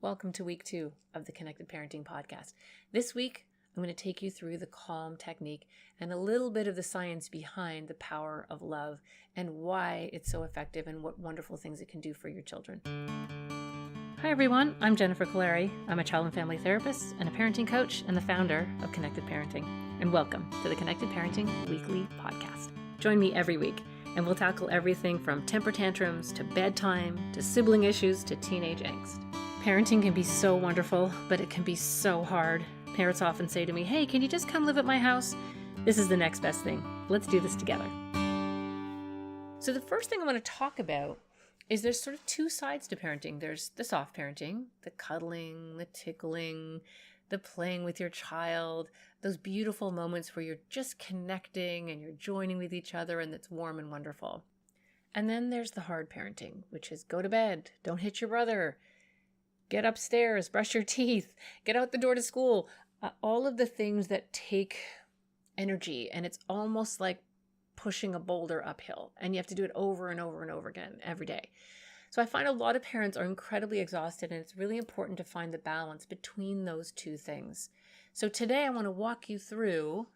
Welcome to week 2 of the Connected Parenting Podcast. This week, I'm going to take you through the calm technique and a little bit of the science behind the power of love and why it's so effective and what wonderful things it can do for your children. Hi everyone, I'm Jennifer Colari. I'm a child and family therapist and a parenting coach and the founder of Connected Parenting. And welcome to the Connected Parenting Weekly Podcast. Join me every week and we'll tackle everything from temper tantrums to bedtime to sibling issues to teenage angst. Parenting can be so wonderful, but it can be so hard. Parents often say to me, hey, can you just come live at my house? This is the next best thing. Let's do this together. So the first thing I want to talk about is there's sort of two sides to parenting. There's the soft parenting, the cuddling, the tickling, the playing with your child, those beautiful moments where you're just connecting and you're joining with each other and it's warm and wonderful. And then there's the hard parenting, which is go to bed, don't hit your brother, get upstairs, brush your teeth, get out the door to school, all of the things that take energy. And it's almost like pushing a boulder uphill and you have to do it over and over and over again every day. So I find a lot of parents are incredibly exhausted and it's really important to find the balance between those two things. So today I want to walk you through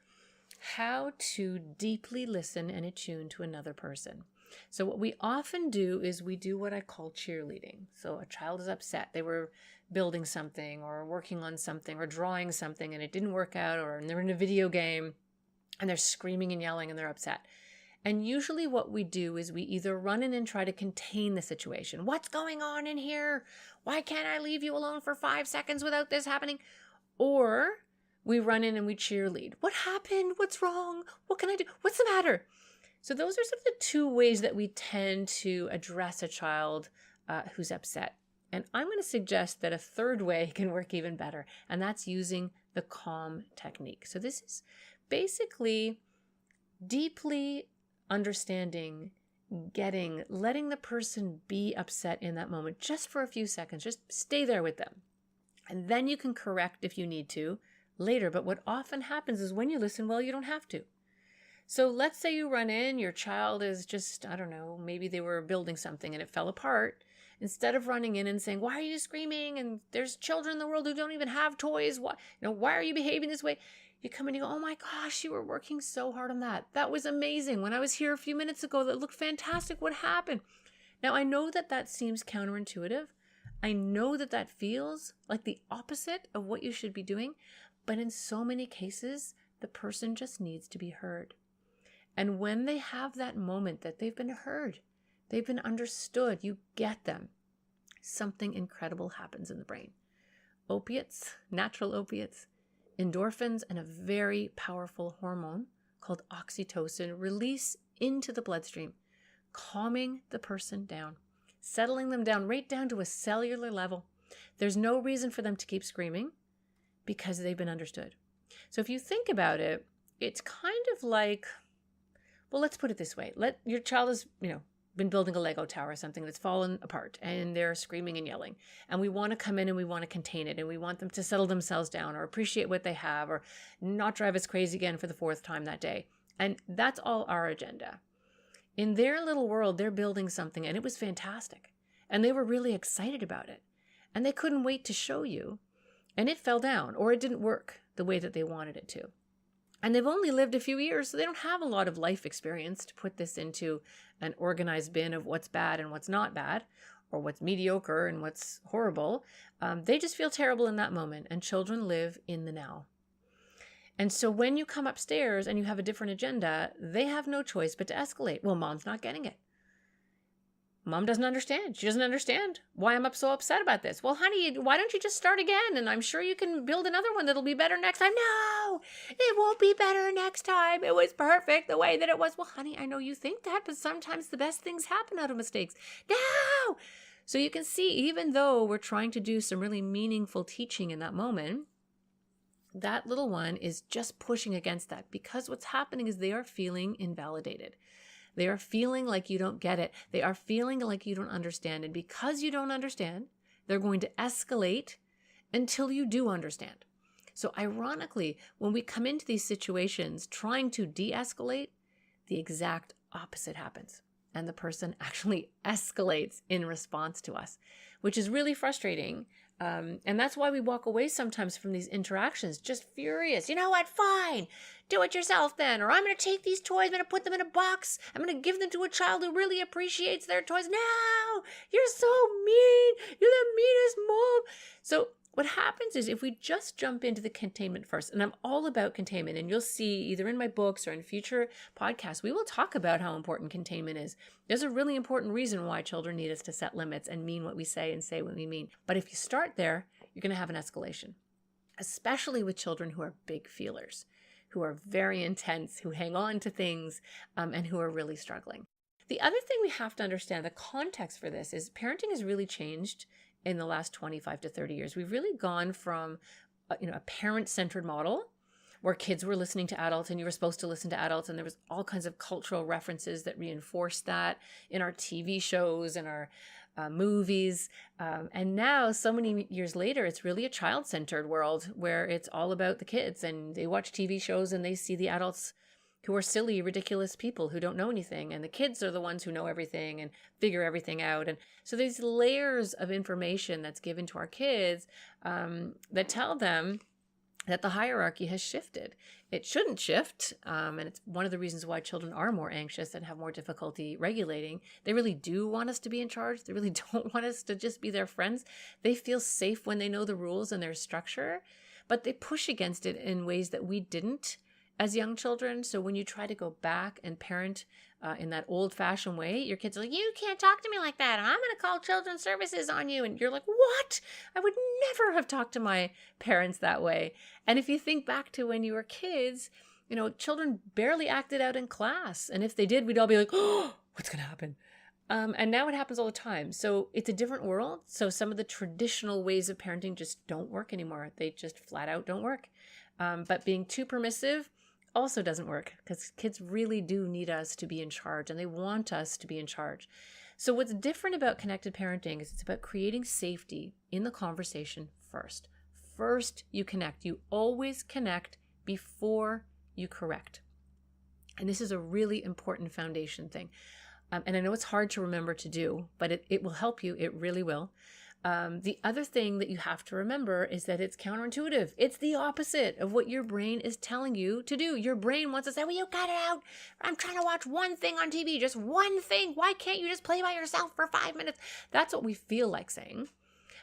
how to deeply listen and attune to another person. So what we often do is we do what I call cheerleading. So a child is upset. They were building something or working on something or drawing something and it didn't work out, or they're in a video game and they're screaming and yelling and they're upset. And usually what we do is we either run in and try to contain the situation. What's going on in here? Why can't I leave you alone for 5 seconds without this happening? Or we run in and we cheerlead. What happened? What's wrong? What can I do? What's the matter? So those are sort of the two ways that we tend to address a child who's upset. And I'm going to suggest that a third way can work even better, and that's using the calm technique. So this is basically deeply understanding, letting the person be upset in that moment just for a few seconds. Just stay there with them. And then you can correct if you need to later. But what often happens is when you listen well, you don't have to. So let's say you run in, your child is just, I don't know, maybe they were building something and it fell apart. Instead of running in and saying, why are you screaming? And there's children in the world who don't even have toys. Why are you behaving this way? You come in and you go, oh my gosh, you were working so hard on that. That was amazing. When I was here a few minutes ago, that looked fantastic. What happened? Now, I know that that seems counterintuitive. I know that that feels like the opposite of what you should be doing. But in so many cases, the person just needs to be heard. And when they have that moment that they've been heard, they've been understood, you get them, something incredible happens in the brain. Opiates, natural opiates, endorphins, and a very powerful hormone called oxytocin release into the bloodstream, calming the person down, settling them down right down to a cellular level. There's no reason for them to keep screaming because they've been understood. So if you think about it, it's kind of like, well, let's put it this way. Your child has, been building a Lego tower or something that's fallen apart and they're screaming and yelling. And we want to come in and we want to contain it and we want them to settle themselves down or appreciate what they have or not drive us crazy again for the 4th time that day. And that's all our agenda. In their little world, they're building something and it was fantastic. And they were really excited about it. And they couldn't wait to show you. And it fell down or it didn't work the way that they wanted it to. And they've only lived a few years, so they don't have a lot of life experience to put this into an organized bin of what's bad and what's not bad, or what's mediocre and what's horrible. They just feel terrible in that moment, and children live in the now. And so when you come upstairs and you have a different agenda, they have no choice but to escalate. Well, mom's not getting it. Mom doesn't understand. She doesn't understand why I'm so upset about this. Well, honey, why don't you just start again? And I'm sure you can build another one that'll be better next time. No, it won't be better next time. It was perfect the way that it was. Well, honey, I know you think that, but sometimes the best things happen out of mistakes. No! So you can see, even though we're trying to do some really meaningful teaching in that moment, that little one is just pushing against that because what's happening is they are feeling invalidated. They are feeling like you don't get it. They are feeling like you don't understand. And because you don't understand, they're going to escalate until you do understand. So ironically, when we come into these situations trying to de-escalate, the exact opposite happens. And the person actually escalates in response to us, which is really frustrating And that's why we walk away sometimes from these interactions just furious. You know what? Fine. Do it yourself then. Or I'm going to take these toys, I'm going to put them in a box. I'm going to give them to a child who really appreciates their toys. No, you're so mean. You're the meanest mom. So what happens is if we just jump into the containment first, and I'm all about containment, and you'll see either in my books or in future podcasts, we will talk about how important containment is. There's a really important reason why children need us to set limits and mean what we say and say what we mean. But if you start there, you're going to have an escalation, especially with children who are big feelers, who are very intense, who hang on to things, and who are really struggling. The other thing we have to understand, the context for this, is parenting has really changed in the last 25 to 30 years. We've really gone from a parent-centered model where kids were listening to adults and you were supposed to listen to adults, and there was all kinds of cultural references that reinforced that in our TV shows and our movies. And now, so many years later, it's really a child-centered world where it's all about the kids, and they watch TV shows and they see the adults who are silly, ridiculous people who don't know anything. And the kids are the ones who know everything and figure everything out. And so there's layers of information that's given to our kids that tell them that the hierarchy has shifted. It shouldn't shift. And it's one of the reasons why children are more anxious and have more difficulty regulating. They really do want us to be in charge. They really don't want us to just be their friends. They feel safe when they know the rules and their structure, but they push against it in ways that we didn't as young children. So when you try to go back and parent in that old-fashioned way, your kids are like, you can't talk to me like that. I'm going to call children's services on you. And you're like, what? I would never have talked to my parents that way. And if you think back to when you were kids, children barely acted out in class. And if they did, we'd all be like, oh, what's going to happen? And now it happens all the time. So it's a different world. So some of the traditional ways of parenting just don't work anymore. They just flat out don't work. But being too permissive also doesn't work, because kids really do need us to be in charge, and they want us to be in charge. So what's different about connected parenting is it's about creating safety in the conversation first. First, you connect. You always connect before you correct. And this is a really important foundation thing. And I know it's hard to remember to do, but it will help you. It really will. The other thing that you have to remember is that it's counterintuitive. It's the opposite of what your brain is telling you to do. Your brain wants to say, well, you got it out. I'm trying to watch one thing on TV, just one thing. Why can't you just play by yourself for 5 minutes? That's what we feel like saying.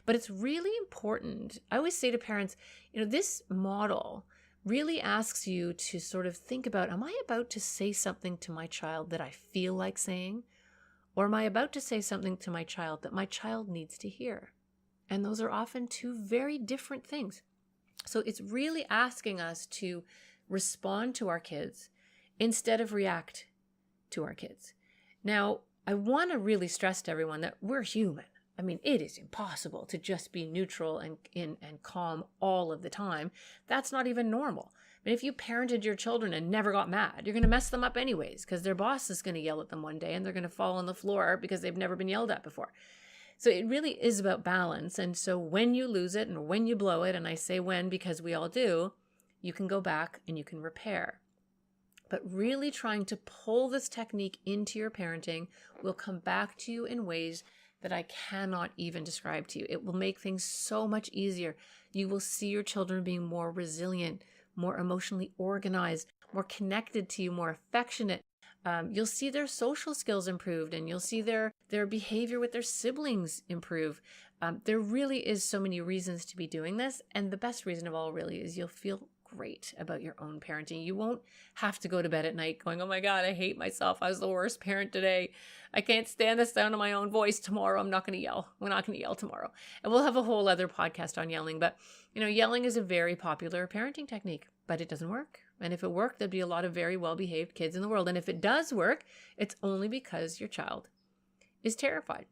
But it's really important. I always say to parents, this model really asks you to sort of think about, am I about to say something to my child that I feel like saying? Or am I about to say something to my child that my child needs to hear? And those are often two very different things. So it's really asking us to respond to our kids instead of react to our kids. Now, I want to really stress to everyone that we're human. I mean, it is impossible to just be neutral and calm all of the time. That's not even normal. I mean, if you parented your children and never got mad, you're going to mess them up anyways, because their boss is going to yell at them one day and they're going to fall on the floor because they've never been yelled at before. So it really is about balance. And so when you lose it and when you blow it, and I say when because we all do, you can go back and you can repair. But really trying to pull this technique into your parenting will come back to you in ways that I cannot even describe to you. It will make things so much easier. You will see your children being more resilient, more emotionally organized, more connected to you, more affectionate. You'll see their social skills improved, and you'll see their behavior with their siblings improve. There really is so many reasons to be doing this. And the best reason of all really is you'll feel great about your own parenting. You won't have to go to bed at night going, oh my God, I hate myself. I was the worst parent today. I can't stand the sound of my own voice tomorrow. I'm not going to yell. We're not going to yell tomorrow. And we'll have a whole other podcast on yelling. But, yelling is a very popular parenting technique, but it doesn't work. And if it worked, there'd be a lot of very well-behaved kids in the world. And if it does work, it's only because your child is terrified.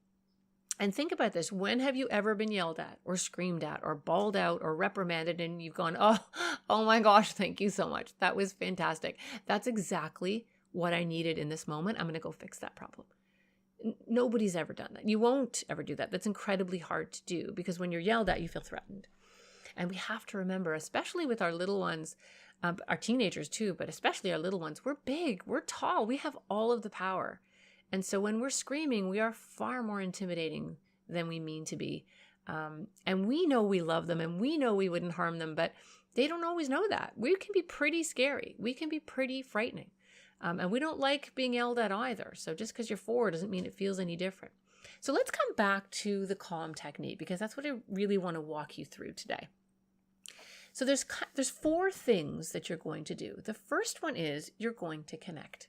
And think about this. When have you ever been yelled at or screamed at or bawled out or reprimanded and you've gone, oh my gosh, thank you so much. That was fantastic. That's exactly what I needed in this moment. I'm going to go fix that problem. Nobody's ever done that. You won't ever do that. That's incredibly hard to do because when you're yelled at, you feel threatened. And we have to remember, especially with our little ones, our teenagers too, but especially our little ones, we're big, we're tall, we have all of the power. And so when we're screaming, we are far more intimidating than we mean to be. And we know we love them and we know we wouldn't harm them, but they don't always know that. We can be pretty scary. We can be pretty frightening. And we don't like being yelled at either. So just because you're 4 doesn't mean it feels any different. So let's come back to the calm technique, because that's what I really want to walk you through today. So there's 4 things that you're going to do. The first one is you're going to connect.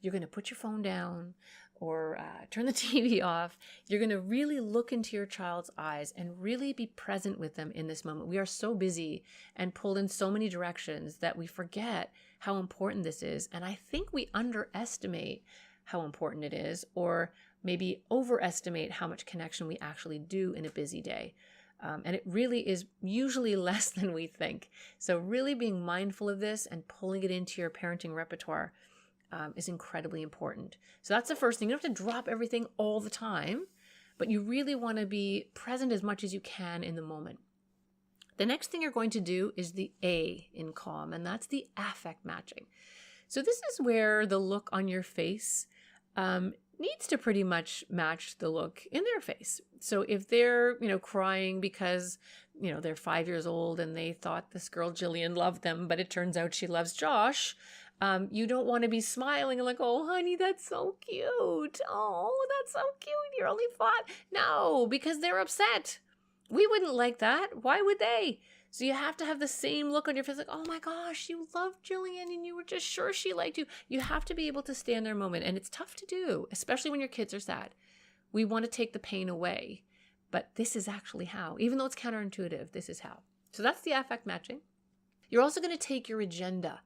You're going to put your phone down or turn the TV off. You're going to really look into your child's eyes and really be present with them in this moment. We are so busy and pulled in so many directions that we forget how important this is. And I think we underestimate how important it is, or maybe overestimate how much connection we actually do in a busy day. And it really is usually less than we think. So really being mindful of this and pulling it into your parenting repertoire is incredibly important. So that's the first thing. You don't have to drop everything all the time, but you really want to be present as much as you can in the moment. The next thing you're going to do is the A in calm, and that's the affect matching. So this is where the look on your face needs to pretty much match the look in their face. So if they're, crying because, they're 5 years old and they thought this girl Jillian loved them, but it turns out she loves Josh, you don't want to be smiling and like, oh, honey, that's so cute. Oh, that's so cute. You're only 5. No, because they're upset. We wouldn't like that. Why would they? So you have to have the same look on your face, like, oh my gosh, you love Jillian and you were just sure she liked you. You have to be able to stay in their moment. And it's tough to do, especially when your kids are sad. We want to take the pain away, but this is actually how. Even though it's counterintuitive, this is how. So that's the affect matching. You're also going to take your agenda,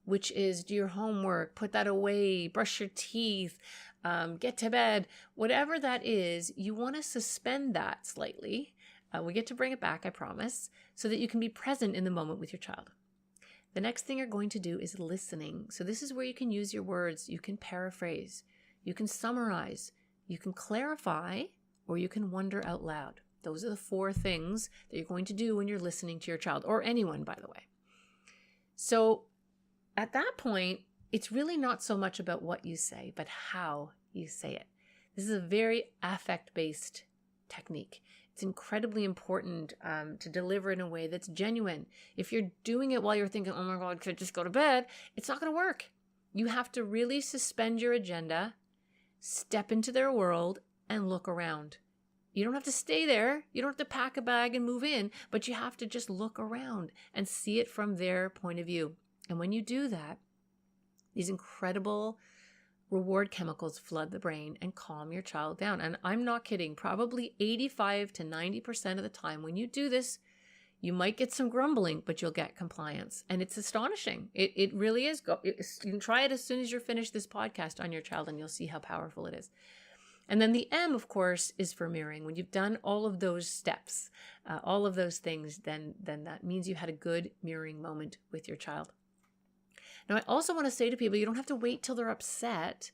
which is do your homework, put that away, brush your teeth, get to bed. Whatever that is, you want to suspend that slightly. We get to bring it back, I promise, so that you can be present in the moment with your child. The next thing you're going to do is listening. So this is where you can use your words. You can paraphrase, you can summarize, you can clarify, or you can wonder out loud. Those are the 4 things that you're going to do when you're listening to your child, or anyone, by the way. So at that point, it's really not so much about what you say, but how you say it. This is a very affect-based technique. It's incredibly important to deliver in a way that's genuine. If you're doing it while you're thinking, oh my God, could I just go to bed? It's not going to work. You have to really suspend your agenda, step into their world, and look around. You don't have to stay there. You don't have to pack a bag and move in, but you have to just look around and see it from their point of view. And when you do that, these incredible reward chemicals flood the brain and calm your child down. And I'm not kidding. Probably 85 to 90% of the time when you do this, you might get some grumbling, but you'll get compliance. And it's astonishing. It really is. You can try it as soon as you're finished this podcast on your child, and you'll see how powerful it is. And then the M, of course, is for mirroring. When you've done all of those steps, all of those things, then that means you had a good mirroring moment with your child. Now, I also want to say to people, you don't have to wait till they're upset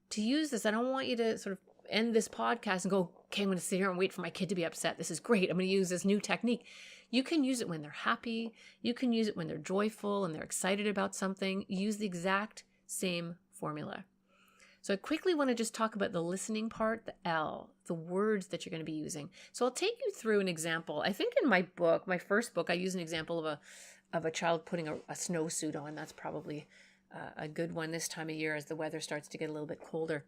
to use this. I don't want you to sort of end this podcast and go, okay, I'm going to sit here and wait for my kid to be upset. This is great. I'm going to use this new technique. You can use it when they're happy. You can use it when they're joyful and they're excited about something. Use the exact same formula. So I quickly want to just talk about the listening part, the L, the words that you're going to be using. So I'll take you through an example. I think in my book, my first book, I use an example of a child putting a snowsuit on. That's probably a good one this time of year as the weather starts to get a little bit colder.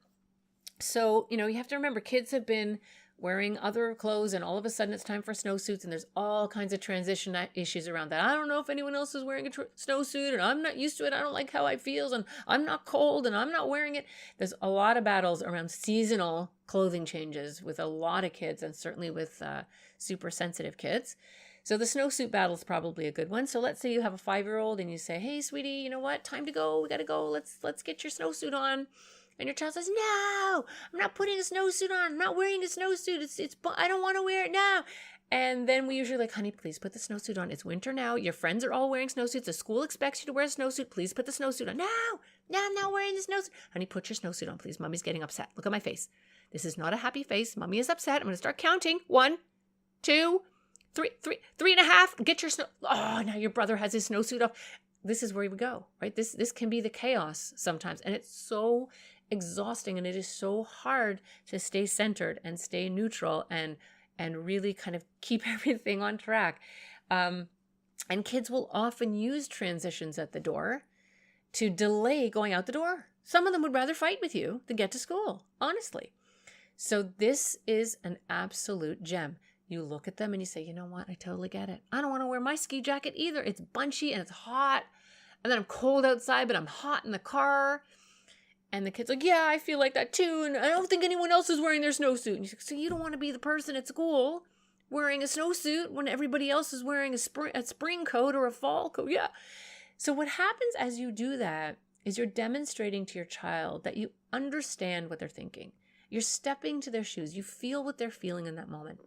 So, you have to remember, kids have been wearing other clothes and all of a sudden it's time for snowsuits, and there's all kinds of transition issues around that. I don't know if anyone else is wearing a snowsuit, and I'm not used to it. I don't like how it feels, and I'm not cold and I'm not wearing it. There's a lot of battles around seasonal clothing changes with a lot of kids, and certainly with super sensitive kids. So the snowsuit battle is probably a good one. So let's say you have a 5-year-old and you say, hey, sweetie, you know what? Time to go. We got to go. Let's get your snowsuit on. And your child says, no, I'm not putting a snowsuit on. I'm not wearing a snowsuit. I don't want to wear it now. And then we usually like, honey, please put the snowsuit on. It's winter now. Your friends are all wearing snowsuits. The school expects you to wear a snowsuit. Please put the snowsuit on. No, I'm not wearing the snowsuit. Honey, put your snowsuit on, please. Mommy's getting upset. Look at my face. This is not a happy face. Mommy is upset. I'm going to start counting. 1, 2, 3, 3.5. Get your snow. Oh, now your brother has his snowsuit off. This is where we go, right? This can be the chaos sometimes. And it's so exhausting, and it is so hard to stay centered and stay neutral and and really kind of keep everything on track. And kids will often use transitions at the door to delay going out the door. Some of them would rather fight with you than get to school, honestly. So this is an absolute gem. You look at them and you say, you know what? I totally get it. I don't want to wear my ski jacket either. It's bunchy and it's hot. And then I'm cold outside, but I'm hot in the car. And the kid's like, yeah, I feel like that too. And I don't think anyone else is wearing their snowsuit. And you say, so you don't want to be the person at school wearing a snowsuit when everybody else is wearing a spring coat or a fall coat. Yeah. So what happens as you do that is you're demonstrating to your child that you understand what they're thinking. You're stepping to their shoes. You feel what they're feeling in that moment.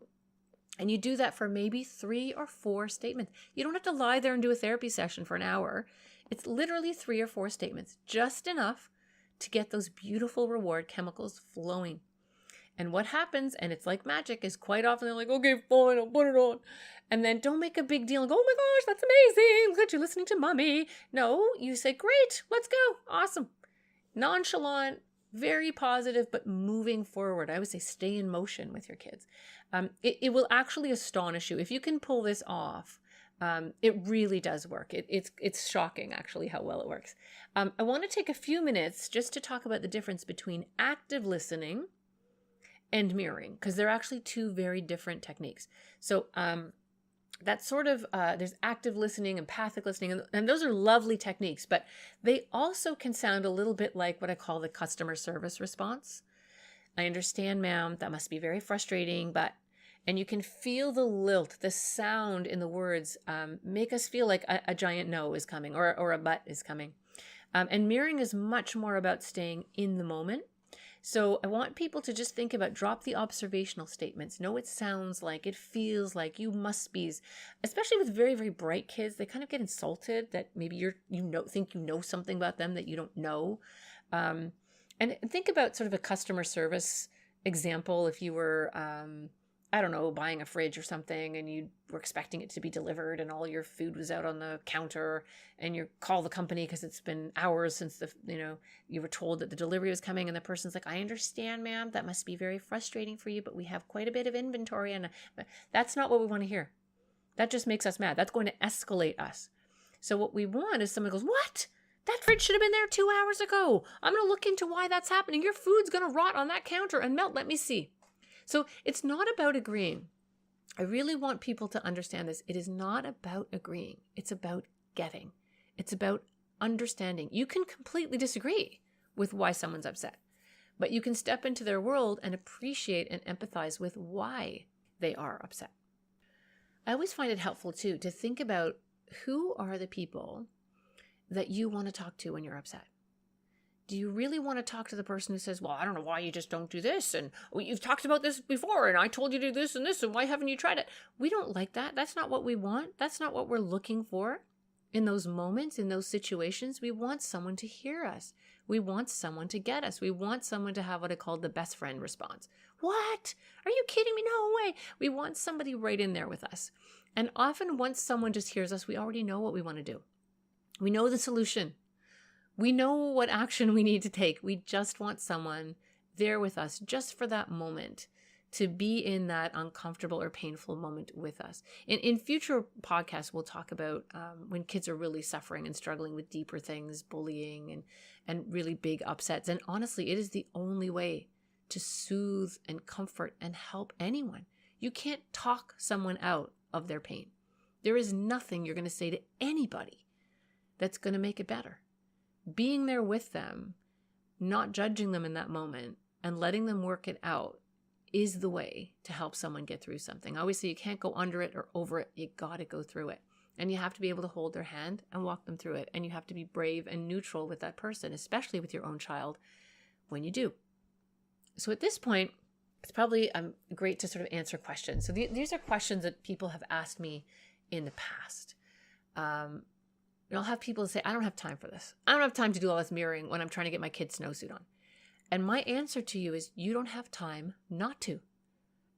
And you do that for maybe 3 or 4 statements. You don't have to lie there and do a therapy session for an hour. It's literally 3 or 4 statements, just enough to get those beautiful reward chemicals flowing. And what happens, and it's like magic, is quite often they're like, okay, fine, I'll put it on. And then don't make a big deal and go, oh my gosh, that's amazing. Look at you listening to mommy. No, you say, great, let's go. Awesome. Nonchalant, very positive, but moving forward. I would say stay in motion with your kids. It will actually astonish you. If you can pull this off, it really does work. It's shocking, actually, how well it works. I want to take a few minutes just to talk about the difference between active listening and mirroring, because they're actually 2 very different techniques. So that's sort of, there's active listening, empathic listening, and those are lovely techniques, but they also can sound a little bit like what I call the customer service response. I understand, ma'am, that must be very frustrating, and you can feel the lilt, the sound in the words make us feel like a giant no is coming or a but is coming. And mirroring is much more about staying in the moment. So I want people to just think about, drop the observational statements. Know it sounds like, it feels like, you must be, especially with very, very bright kids. They kind of get insulted that maybe think you know something about them that you don't know. And think about sort of a customer service example. If you were, I don't know, buying a fridge or something and you were expecting it to be delivered and all your food was out on the counter, and you call the company because it's been hours since you were told that the delivery was coming, and the person's like, I understand, ma'am, that must be very frustrating for you, but we have quite a bit of inventory. And that's not what we want to hear. That just makes us mad. That's going to escalate us. So what we want is someone goes, what? That fridge should have been there 2 hours ago. I'm going to look into why that's happening. Your food's going to rot on that counter and melt. Let me see. So it's not about agreeing. I really want people to understand this. It is not about agreeing. It's about getting. It's about understanding. You can completely disagree with why someone's upset, but you can step into their world and appreciate and empathize with why they are upset. I always find it helpful too to think about who are the people that you want to talk to when you're upset. Do you really want to talk to the person who says, well, I don't know why you just don't do this, and you've talked about this before, and I told you to do this, and why haven't you tried it? We don't like that. That's not what we want. That's not what we're looking for in those moments, in those situations. We want someone to hear us. We want someone to get us. We want someone to have what I call the best friend response. What? Are you kidding me? No way. We want somebody right in there with us. And often once someone just hears us, we already know what we want to do. We know the solution. We know what action we need to take. We just want someone there with us just for that moment, to be in that uncomfortable or painful moment with us. In future podcasts, we'll talk about when kids are really suffering and struggling with deeper things, bullying and really big upsets. And honestly, it is the only way to soothe and comfort and help anyone. You can't talk someone out of their pain. There is nothing you're going to say to anybody that's going to make it better. Being there with them, not judging them in that moment, and letting them work it out is the way to help someone get through something. I always say you can't go under it or over it. You got to go through it. And you have to be able to hold their hand and walk them through it. And you have to be brave and neutral with that person, especially with your own child, when you do. So at this point, it's probably great to sort of answer questions. So these are questions that people have asked me in the past. I'll have people say, I don't have time for this. I don't have time to do all this mirroring when I'm trying to get my kid's snowsuit on. And my answer to you is, you don't have time not to.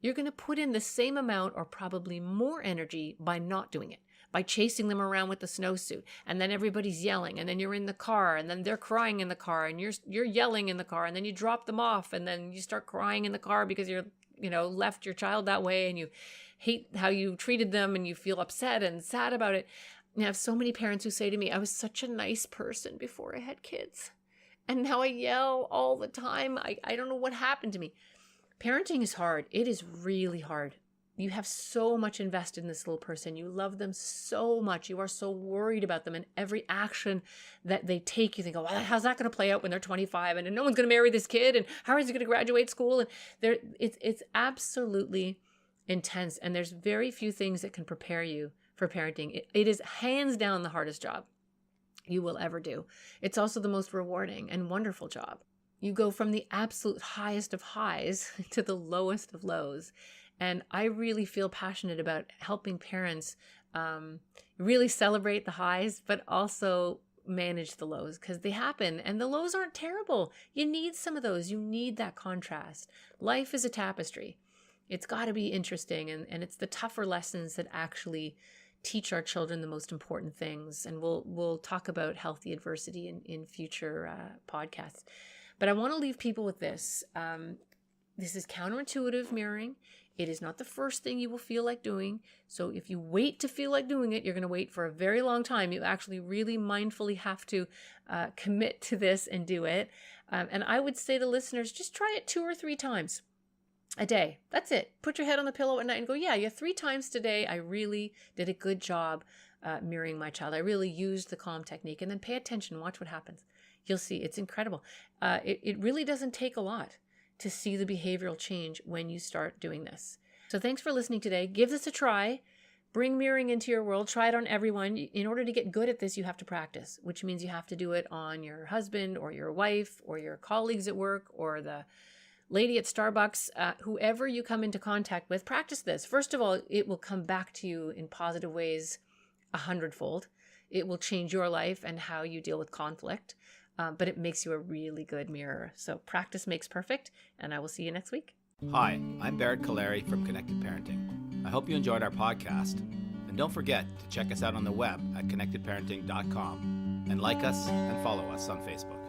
You're going to put in the same amount or probably more energy by not doing it, by chasing them around with the snowsuit. And then everybody's yelling, and then you're in the car, and then they're crying in the car, and you're yelling in the car, and then you drop them off, and then you start crying in the car because you're left your child that way and you hate how you treated them and you feel upset and sad about it. And I have so many parents who say to me, I was such a nice person before I had kids. And now I yell all the time. I don't know what happened to me. Parenting is hard. It is really hard. You have so much invested in this little person. You love them so much. You are so worried about them. And every action that they take, you think, oh, well, how's that going to play out when they're 25? And no one's going to marry this kid. And how is he going to graduate school? And it's absolutely intense. And there's very few things that can prepare you for parenting. It is hands down the hardest job you will ever do. It's also the most rewarding and wonderful job. You go from the absolute highest of highs to the lowest of lows. And I really feel passionate about helping parents really celebrate the highs, but also manage the lows, because they happen and the lows aren't terrible. You need some of those. You need that contrast. Life is a tapestry. It's got to be interesting. And it's the tougher lessons that actually teach our children the most important things. And we'll talk about healthy adversity in future podcasts. But I want to leave people with this. This is counterintuitive mirroring. It is not the first thing you will feel like doing. So if you wait to feel like doing it, you're going to wait for a very long time. You actually really mindfully have to commit to this and do it. And I would say to listeners, just try it 2 or 3 times a day. That's it. Put your head on the pillow at night and go, yeah, 3 times today. I really did a good job mirroring my child. I really used the calm technique. And then pay attention. Watch what happens. You'll see. It's incredible. It really doesn't take a lot to see the behavioral change when you start doing this. So thanks for listening today. Give this a try. Bring mirroring into your world. Try it on everyone. In order to get good at this, you have to practice, which means you have to do it on your husband or your wife or your colleagues at work or the lady at Starbucks, whoever you come into contact with. Practice this. First of all, it will come back to you in positive ways 100-fold. It will change your life and how you deal with conflict. But it makes you a really good mirror. So practice makes perfect, and I will see you next week. Hi, I'm Barrett Kaleri from Connected Parenting. I hope you enjoyed our podcast. And don't forget to check us out on the web at connectedparenting.com and like us and follow us on Facebook.